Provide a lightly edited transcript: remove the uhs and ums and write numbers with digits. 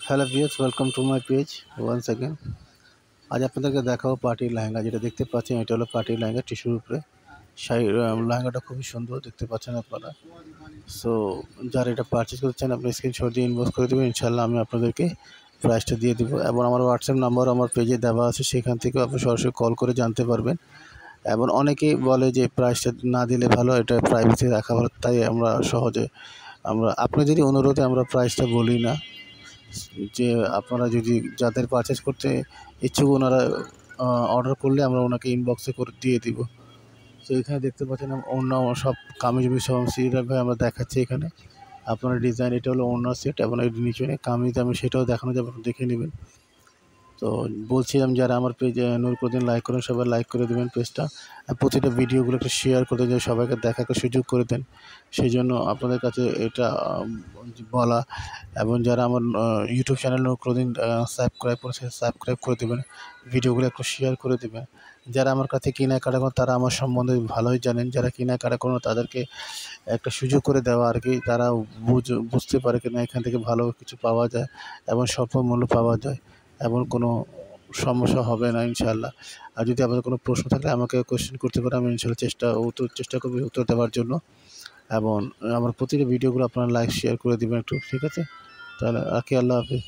Hello viewers, welcome to my page once again. আজ আপনাদেরকে দেখাবো পার্টির লেহেঙ্গা। যেটা দেখতে পাচ্ছেন এটা হলো পার্টির লেহেঙ্গা, টিস্যুর উপরে। লেহেঙ্গাটা খুবই সুন্দর দেখতে পাচ্ছেন আপনারা। সো যারা এটা পারচেস করতে চান আপনি স্ক্রিনশট দিয়ে ইনবক্স করে দেবেন, ইনশাল্লাহ আমি আপনাদেরকে প্রাইসটা দিয়ে দেবো। এবং আমার হোয়াটসঅ্যাপ নাম্বার আমার পেজে দেওয়া আছে, সেখান থেকেও আপনি সরাসরি কল করে জানতে পারবেন। এবং অনেকেই বলে যে প্রাইসটা না দিলে ভালো, এটা প্রাইভেসি রাখা ভালো, তাই আপনাদের অনুরোধে আমরা প্রাইসটা বলি না। যে আপনারা যদি যাদের পারচেস করতে ইচ্ছুক ওনারা অর্ডার করলে আমরা ওনাকে ইনবক্সে করে দিয়ে দিব। তো এখানে দেখতে পাচ্ছেন অন্য সব কামিজ সব সিরিয়ালভাবে আমরা দেখাচ্ছি। এখানে আপনার ডিজাইন, এটা হলো ওনার সেট এবং এর নিচে কামিজ আমি সেটাও দেখানো যাবে, আপনি দেখে নেবেন। তো বলছিলাম যারা আমার পেজে নূর প্রতিদিন লাইক করেন সবাই লাইক করে দেবেন পেজটা, প্রতিটা ভিডিওগুলো একটু শেয়ার করে দেন, সবাইকে দেখার সুযোগ করে দেন। সেই জন্য আপনাদের কাছে এটা বলা। এবং যারা আমার ইউটিউব চ্যানেল নূর প্রতিদিন সাবস্ক্রাইব করেছে সাবস্ক্রাইব করে দেবেন, ভিডিওগুলো একটু শেয়ার করে দেবেন। যারা আমার কাছে কেনাকাটা করেন তারা আমার সম্বন্ধে ভালোই জানেন, যারা কেনাকাটা করেন তাদেরকে একটা সুযোগ করে দেওয়া আর কি, তারা বুঝতে পারে কিনা এখান থেকে ভালো কিছু পাওয়া যায় এবং স্বল্প মূল্য পাওয়া যায় এবং কোনো সমস্যা হবে না ইনশাআল্লাহ। আর যদি আপনাদের কোনো প্রশ্ন থাকলে আমাকে কোয়েশ্চেন করতে পারেন, আমি ইনশাআল্লাহ চেষ্টা করব উত্তর দেওয়ার জন্য। এবং আমার প্রতিটা ভিডিওগুলো আপনারা লাইক শেয়ার করে দেবেন একটু, ঠিক আছে? তাহলে রাখি, আল্লাহ হাফেজ।